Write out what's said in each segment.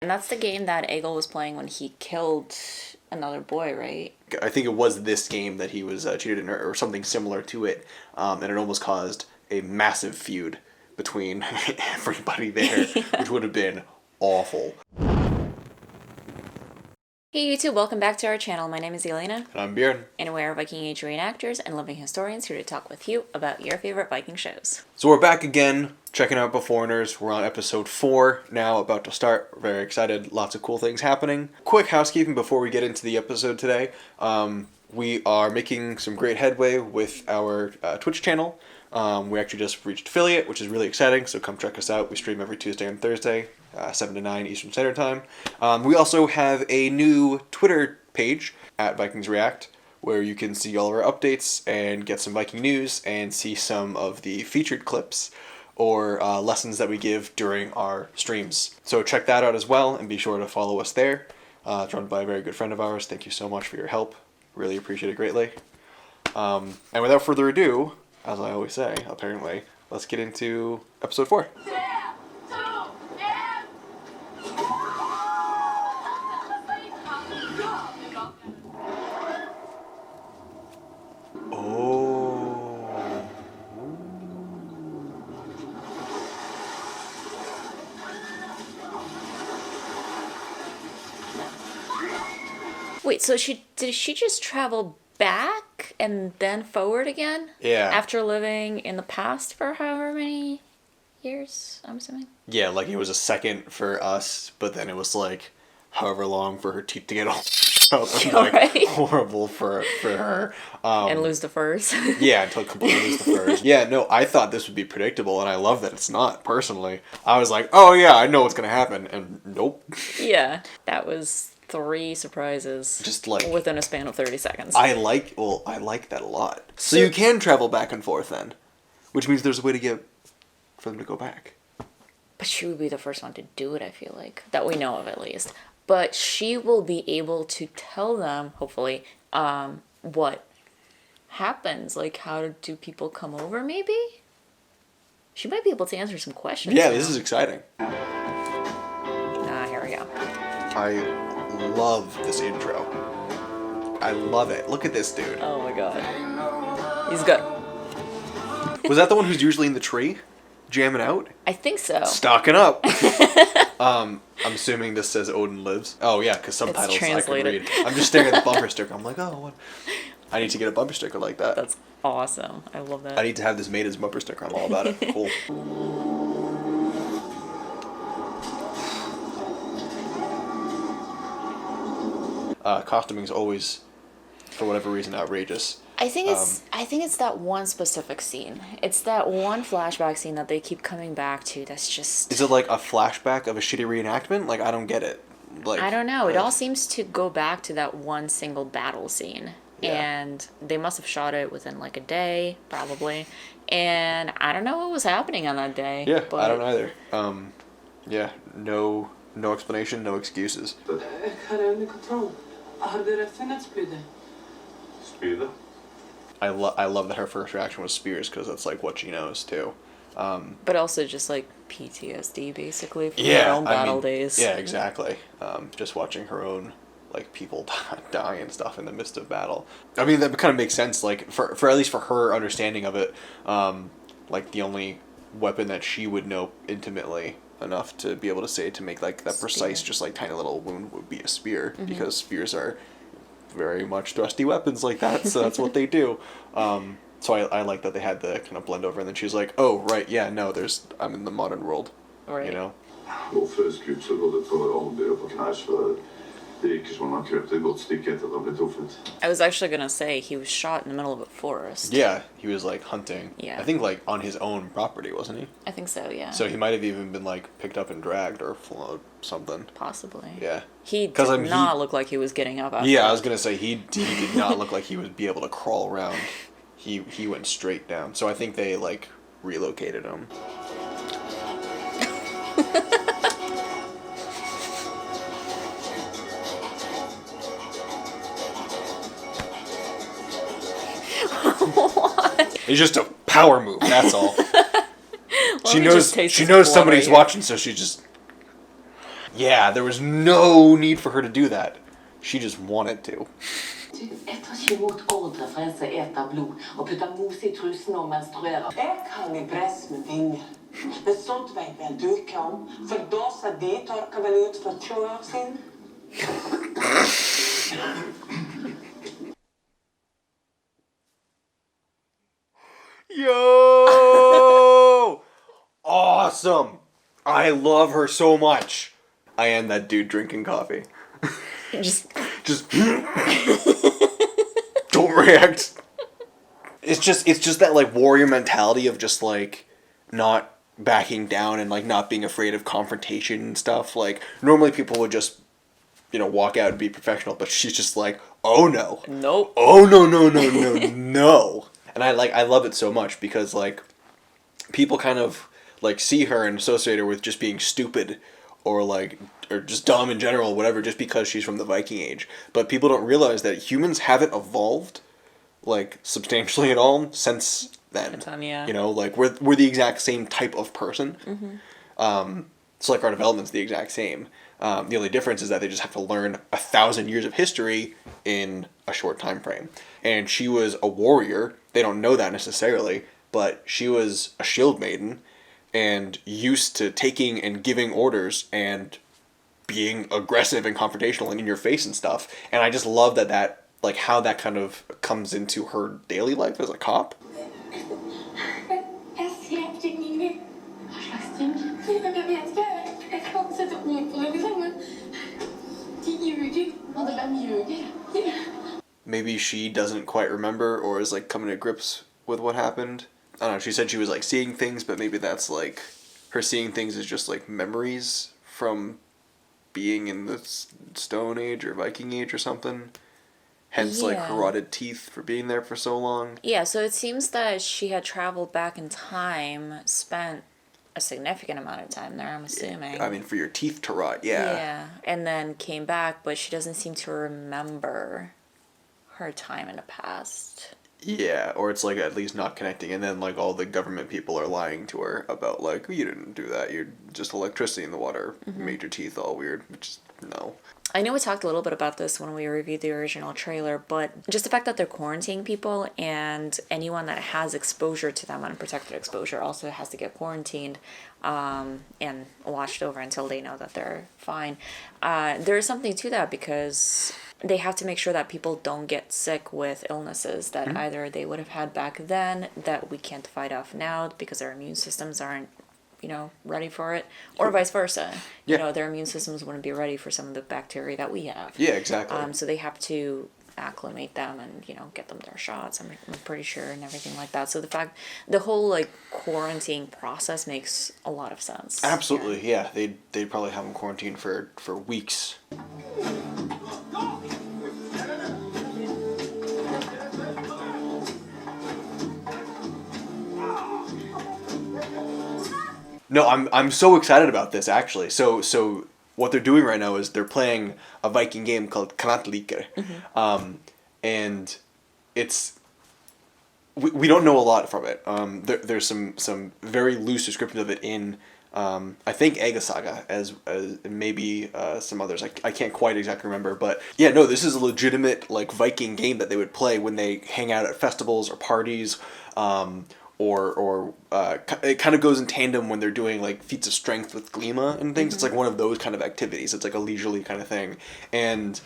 And that's the game that Egil was playing when he killed another boy, right? I think it was this game that he was cheated in, or something similar to it, and it almost caused a massive feud between everybody there, which would have been awful. Hey YouTube, welcome back to our channel. My name is Elena. And I'm Bjorn. And we are Viking Age reenactors and living historians here to talk with you about your favorite Viking shows. So we're back again, checking out Beforeigners. We're on episode 4 now, about to start. We're very excited. Lots of cool things happening. Quick housekeeping before we get into the episode today. We are making some great headway with our Twitch channel. We actually just reached affiliate, which is really exciting, so come check us out. We stream every Tuesday and Thursday, 7 to 9 Eastern Standard Time. We also have a new Twitter page at Vikings React, where you can see all of our updates and get some Viking news and see some of the featured clips or lessons that we give during our streams. So check that out as well, and be sure to follow us there. It's run by a very good friend of ours. Thank you so much for your help. Really appreciate it greatly. And without further ado, as I always say, apparently, let's get into episode 4. Wait, so did she just travel back and then forward again? Yeah. After living in the past for however many years, I'm assuming? Yeah, like it was a second for us, but then it was like however long for her teeth to get all out and like Right. horrible for her. And lose the furs. Yeah, until completely lose the furs. Yeah, no, I thought this would be predictable, and I love that it's not, personally. I was like, oh yeah, I know what's gonna happen, and nope. Yeah, that was 3 surprises. Just like within a span of 30 seconds. I like that a lot. So you can travel back and forth then, which means there's a way for them to go back. But she would be the first one to do it, I feel like. That we know of, at least. But she will be able to tell them, hopefully, what happens. Like, how do people come over, maybe? She might be able to answer some questions. Yeah, now. this is exciting. Here we go. I love this intro. I love it. Look at this dude. Oh my god. He's good. Was that the one who's usually in the tree? Jamming out? I think so. Stocking up. I'm assuming this says Odin lives. Oh yeah, because subtitles I can read. I'm just staring at the bumper sticker. I'm like, oh, what? I need to get a bumper sticker like that. That's awesome. I love that. I need to have this made as a bumper sticker. I'm all about it. Cool. Costuming is always, for whatever reason, outrageous. I think it's that one specific scene. It's that one flashback scene that they keep coming back to. That's just. Is it like a flashback of a shitty reenactment? Like, I don't get it. Like, I don't know. It all seems to go back to that one single battle scene. Yeah. And they must have shot it within like a day, probably. And I don't know what was happening on that day. Yeah, but I don't either. Yeah, no explanation, no excuses. I love that her first reaction was spears, because that's like what she knows too. But also just like PTSD basically from her own battle days. Yeah, exactly. Just watching her own like people die and stuff in the midst of battle. I mean, that kind of makes sense. Like for at least for her understanding of it, like the only weapon that she would know intimately enough to be able to say to make like that precise, just like tiny little wound would be a spear, because spears are very much thrusty weapons like that, so that's what they do. So I like that they had the kind of blend over, and then she was like, oh right, yeah, no, I'm in the modern world, right. You know. I was actually gonna say he was shot in the middle of a forest. Yeah, he was like hunting. Yeah. I think like on his own property, wasn't he? I think so, yeah. So he might have even been like picked up and dragged or flown something. Possibly. Yeah. He did not look like he was getting up after Yeah, that. I was gonna say he did not look like he would be able to crawl around. He went straight down. So I think they like relocated him. What? It's just a power move, that's all. She knows somebody's watching, so she just Yeah, there was no need for her to do that. She just wanted to. Jeg tar ikke imot ordre fra en som eter blod og putter mos i trusen og menstruerer. Jeg kan i press med vinger. Men sånt vet vel du ikke om, for dåsa di tørker vel ut for 20 år siden. Yo! Awesome! I love her so much. I am that dude drinking coffee. Just don't react. It's just that like warrior mentality of just like not backing down and like not being afraid of confrontation and stuff. Like normally people would just walk out and be professional, but she's just like, oh no. Nope. Oh no. No. And I love it so much because like people kind of like see her and associate her with just being stupid or just dumb in general, whatever, just because she's from the Viking Age. But people don't realize that humans haven't evolved like substantially at all since then. Yeah. Like we're the exact same type of person. Mm-hmm. So like our development's the exact same. The only difference is that they just have to learn 1,000 years of history in a short time frame. And she was a warrior. They don't know that necessarily, but she was a shield maiden and used to taking and giving orders and being aggressive and confrontational and in your face and stuff. And I just love that like how that kind of comes into her daily life as a cop. Maybe she doesn't quite remember or is like coming to grips with what happened. I don't know, she said she was like seeing things, but maybe that's like her seeing things is just like memories from being in the Stone Age or Viking Age or something. Hence like her rotted teeth for being there for so long. Yeah, so it seems that she had traveled back in time, spent a significant amount of time there, I'm assuming. I mean, for your teeth to rot, yeah. Yeah, and then came back, but she doesn't seem to remember her time in the past. Yeah, or it's like at least not connecting, and then like all the government people are lying to her about like, you didn't do that, you're just electricity in the water made your teeth all weird, which is no. I know we talked a little bit about this when we reviewed the original trailer, but just the fact that they're quarantining people and anyone that has exposure to them, unprotected exposure, also has to get quarantined and watched over until they know that they're fine. There is something to that because they have to make sure that people don't get sick with illnesses that either they would have had back then that we can't fight off now because their immune systems aren't ready for it, or vice versa. Yeah. Their immune systems wouldn't be ready for some of the bacteria that we have. Yeah, exactly. So they have to acclimate them and, get them their shots, I'm pretty sure, and everything like that. So the whole, like, quarantine process makes a lot of sense. Absolutely, yeah. They'd probably have them quarantined for weeks. No, I'm so excited about this actually. So what they're doing right now is they're playing a Viking game called Knattliker. And it's we don't know a lot from it. There's some very loose descriptions of it in I think Ega Saga as maybe some others. I can't quite exactly remember, but yeah, no, this is a legitimate like Viking game that they would play when they hang out at festivals or parties. Or it kind of goes in tandem when they're doing like feats of strength with Glima and things. It's like one of those kind of activities. It's like a leisurely kind of thing, and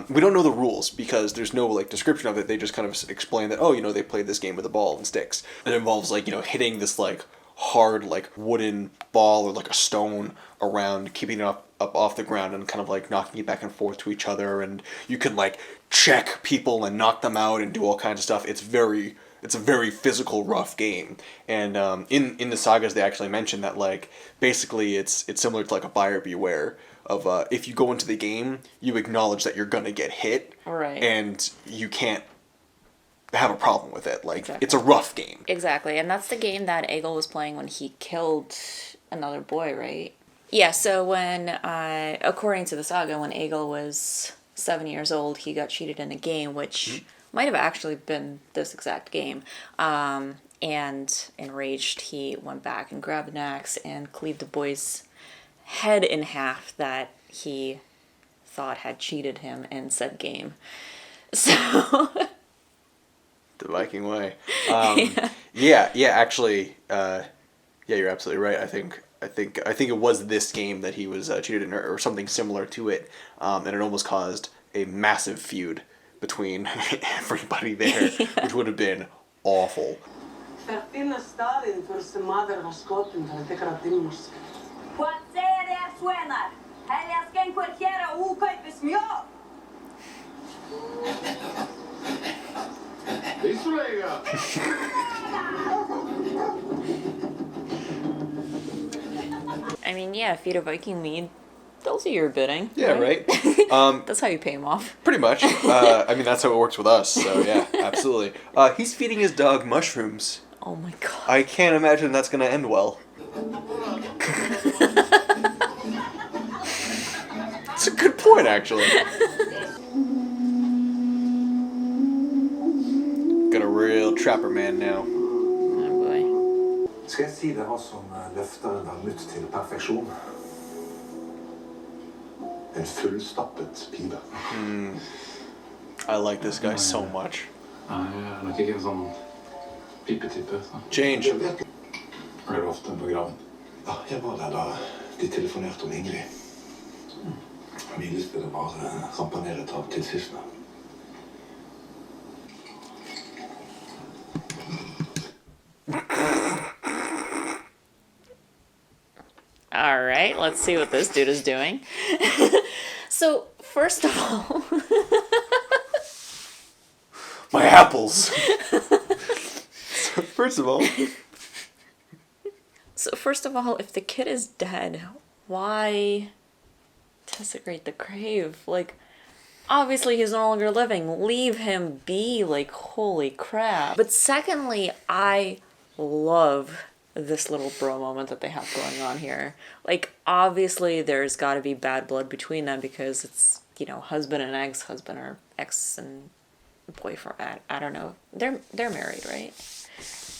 we don't know the rules because there's no like description of it. They just kind of explain that they played this game with a ball and sticks. It involves like hitting this like hard like wooden ball or like a stone around, keeping it up off the ground and kind of like knocking it back and forth to each other, and you can like check people and knock them out and do all kinds of stuff. It's a very physical, rough game, and in the sagas they actually mention that like basically it's similar to like a buyer beware of if you go into the game you acknowledge that you're gonna get hit, right, and you can't have a problem with it. Like exactly. It's a rough game. Exactly, and that's the game that Egil was playing when he killed another boy, right? Yeah. So when according to the saga, when Egil was 7 years old, he got cheated in a game which. Might have actually been this exact game. And enraged, he went back and grabbed an axe and cleaved the boy's head in half that he thought had cheated him in said game. So the Viking way. Yeah, actually, yeah, you're absolutely right. I think it was this game that he was cheated in, or something similar to it, and it almost caused a massive feud between everybody there, which would have been awful. I mean, yeah, feed a Viking mead, they'll do your bidding. Yeah, right? That's how you pay him off. Pretty much. I mean, that's how it works with us, so yeah, absolutely. He's feeding his dog mushrooms. Oh my god. I can't imagine that's going to end well. It's a good point, actually. Got a real trapper man now. Oh boy. Skal jeg si deg hva som løfter den nytt til perfeksjon? En fullstappet pibe. I like this guy so much. Nei, jeg er nok ikke en sånn pipetype. Change. Er du ofte på graven? Ja, jeg var der da de telefonerte om Ingrid. Mildeste det var rampaneret av tilsistene. All right, let's see what this dude is doing. So, first of all... My apples! First of all... So, first of all, if the kid is dead, why desecrate the grave? Like, obviously he's no longer living. Leave him be, like, holy crap. But secondly, I love this little bro moment that they have going on here. Like, obviously there's got to be bad blood between them because it's, you know, husband and ex-husband, or ex and boyfriend. I don't know. They're married, right?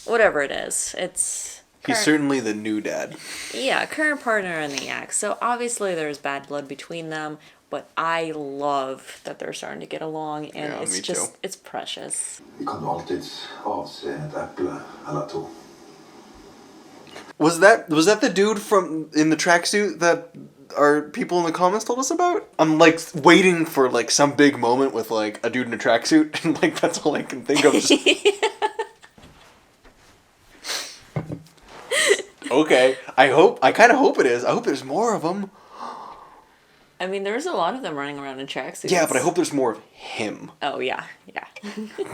Whatever it is. It's... He's certainly the new dad. Yeah, current partner in the ex. So obviously there's bad blood between them, but I love that they're starting to get along, and Yeah, it's me just, too. it's precious. Vi kan jo alltids avse et eple eller to. Was that the dude from in the tracksuit that our people in the comments told us about? I'm like waiting for like some big moment with like a dude in a tracksuit, and like that's all I can think of. Just... Okay, I kind of hope it is. I hope there's more of them. I mean, there's a lot of them running around in tracksuits. Yeah, but I hope there's more of him. Oh, yeah.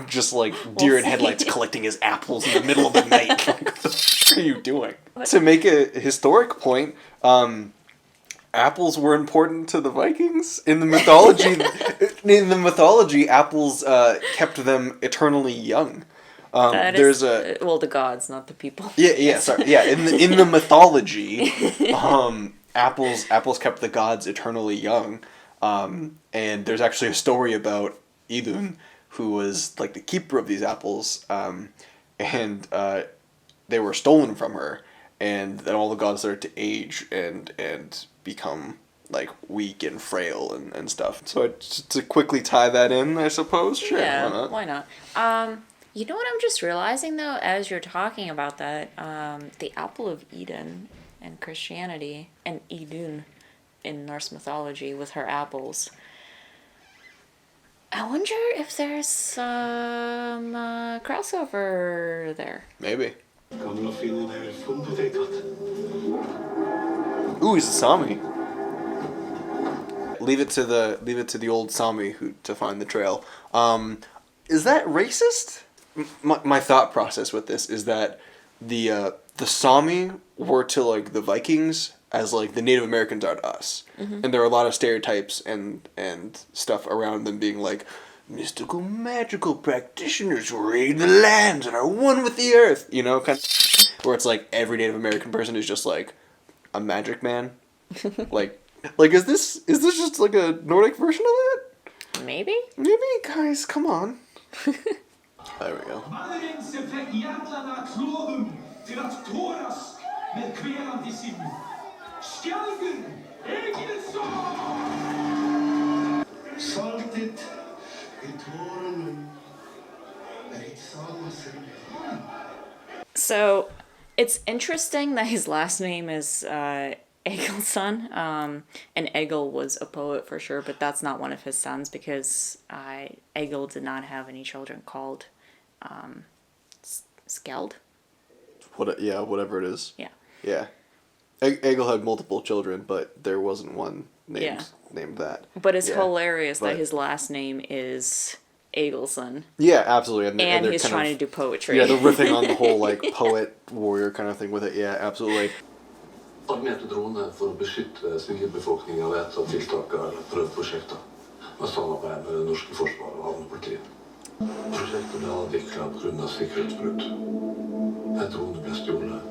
Just like deer in headlights collecting his apples in the middle of the night. Like, what the fuck are you doing? To make a historic point, apples were important to the Vikings in the mythology. In the mythology, apples kept them eternally young. There's well, the gods, not the people. Yeah. Sorry. Yeah, in the mythology, apples kept the gods eternally young. And there's actually a story about Idun, who was like the keeper of these apples, and they were stolen from her, and then all the gods started to age and become like weak and frail and stuff. So to quickly tie that in, I suppose. Sure. Yeah, why not? You know what I'm just realizing, though, as you're talking about that, the apple of Eden in Christianity, and Idun in Norse mythology with her apples. I wonder if there's some crossover there. Maybe. Gamla finnen er funnet deg tatt. Ooh, he's a Sami. Leave it to the old Sami to find the trail. Is that racist? My thought process with this is that the Sami were to like the Vikings as like the Native Americans are to us, and there are a lot of stereotypes and stuff around them being like mystical, magical practitioners who raid the lands and are one with the earth. You know, kind of, where it's like every Native American person is just like a magic man. like is this just like a Nordic version of that? Maybe? Maybe, guys, come on. There we go. Saltet i tåren är ett sammansätt. So it's interesting that his last name is Egilson. And Egil was a poet for sure, but that's not one of his sons because Egil did not have any children called Skeld. Whatever it is. Yeah. Yeah. Egil had multiple children, but there wasn't one named that. But it's Yeah. hilarious But- that his last name is Egilson. Yeah, absolutely. And they're he's kind trying of, to do poetry. Yeah, they're riffing on the whole like poet warrior kind of thing with it. Yeah, absolutely. Armerte droner for å beskytte sivilbefolkningen ved et av tiltakene eller prøveprosjekter. Med samarbeid med det norske forsvaret og havnepolitiet. Prosjektet ble avviklet på grunn av sikkerhetsbrudd. En drone ble stjålet.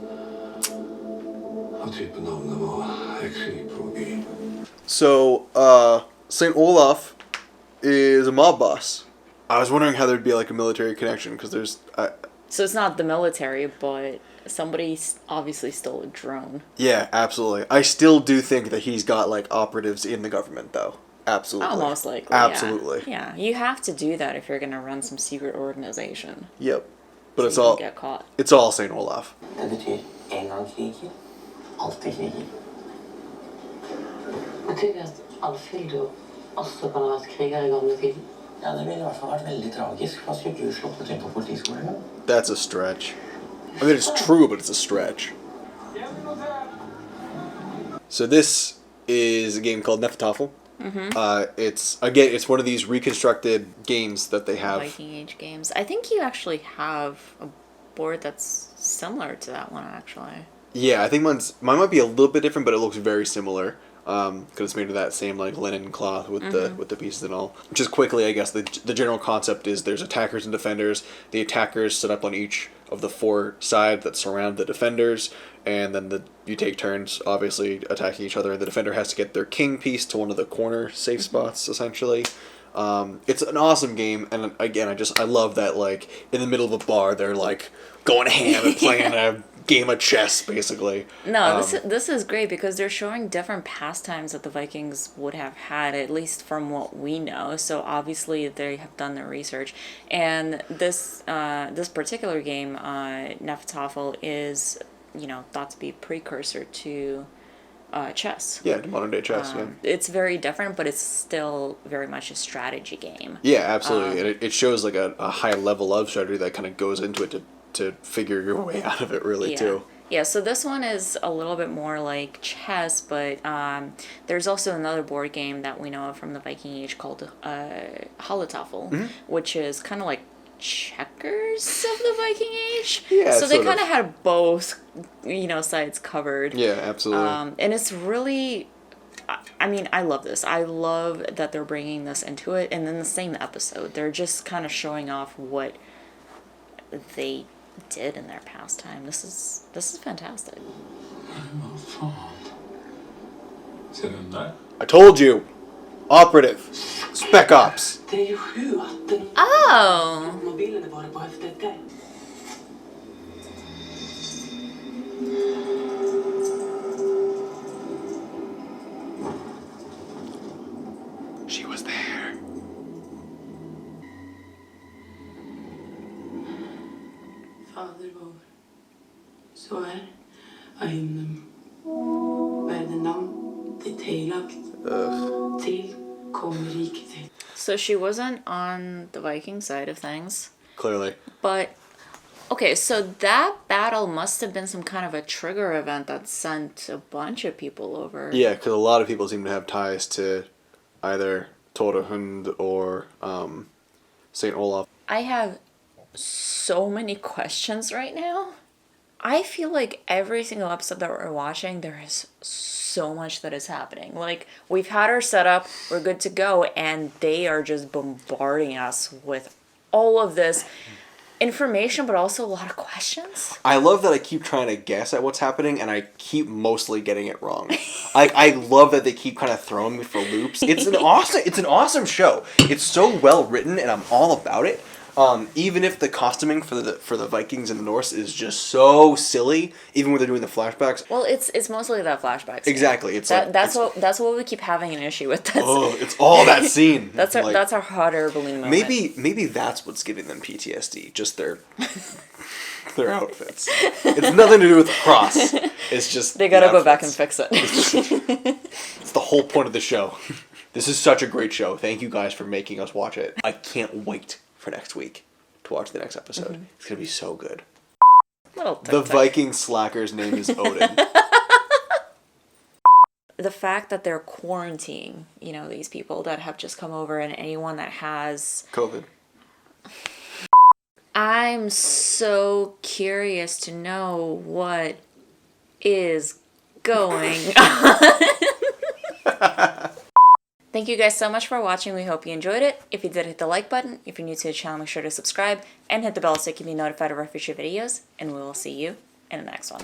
Og typenavnet var XY. So, St. Olaf is a mob boss. I was wondering how there'd be like a military connection because there's. So it's not the military, but somebody obviously stole a drone. Yeah, absolutely. I still do think that he's got like operatives in the government, though. Absolutely. Oh, most likely. Absolutely. Yeah, you have to do that if you're gonna run some secret organization. Yep. But So it's you don't all. get caught. It's all St. Olaf. Det betyr en gang kriger, alltid kriger. Betyr det at Alfhild også kan ha vært kriger i gamle tider? Ja, det ville i hvert fall vært veldig tragisk. Hva skulle du sluppet inn på politiskolen? That's a stretch. I mean, it's true, but it's a stretch. So this is a game called Nefertafel. It's one of these reconstructed games that they have. Viking Age games. I think you actually have a board that's similar to that one, actually. Yeah, I think mine might be a little bit different, but it looks very similar. Because it's made of that same like linen cloth with the pieces and all. Just quickly, I guess the general concept is there's attackers and defenders. The attackers sit up on each of the four sides that surround the defenders, and then you take turns, obviously attacking each other. And the defender has to get their king piece to one of the corner safe spots, essentially. It's an awesome game, and again, I love that like in the middle of a bar they're like going ham and playing a game of chess, basically. No, this is great because they're showing different pastimes that the Vikings would have had, at least from what we know. So obviously they have done their research, and this particular game, Nefertafel, is thought to be a precursor to chess. Yeah, modern day chess. Yeah. It's very different, but it's still very much a strategy game. Yeah, absolutely, and it shows like a high level of strategy that kind of goes into it to figure your way out of it, really, too. Yeah, so this one is a little bit more like chess, but there's also another board game that we know of from the Viking Age called Hallatafel, which is kind of like checkers of the Viking Age. Yeah, so they sort kind of of had both, sides covered. Yeah, absolutely. And it's really, I mean, I love this. I love that they're bringing this into it, and in the same episode, they're just kind of showing off what they did in their pastime. This is fantastic. Hva faen? Ser du den der? I told you! Operative! Spec Ops! Det er jo hun at den Oh! mobilene våre på FTT. She was there. Fader vår, så av himmelen, være navn ditt helagt, til kommer riket ditt. So she wasn't on the Viking side of things. Clearly. But, okay, so that battle must have been some kind of a trigger event that sent a bunch of people over. Yeah, because a lot of people seem to have ties to either Torahund or St. Olaf. I have so many questions right now. I feel like every single episode that we're watching, there is so much that is happening. Like, we've had our setup, we're good to go, and they are just bombarding us with all of this information, but also a lot of questions. I love that I keep trying to guess at what's happening, and I keep mostly getting it wrong. I love that they keep kind of throwing me for loops. It's an awesome show. It's so well written, and I'm all about it. Even if the costuming for the Vikings and the Norse is just so silly, even when they're doing the flashbacks. Well, it's mostly that flashback scene. Exactly. It's that's what we keep having an issue with. It's all that scene. That's our hot air balloon moment. Maybe that's what's giving them PTSD. Just their outfits. It's nothing to do with the cross. It's just they gotta go back and fix it. It's the whole point of the show. This is such a great show. Thank you guys for making us watch it. I can't wait for next week to watch the next episode. Mm-hmm. It's gonna be so good. The Viking slacker's name is Odin. The fact that they're quarantining, these people that have just come over, and anyone that has COVID. I'm so curious to know what is going on. Thank you guys so much for watching. We hope you enjoyed it. If you did, hit the like button. If you're new to the channel, make sure to subscribe and hit the bell so you can be notified of our future videos. And we will see you in the next one.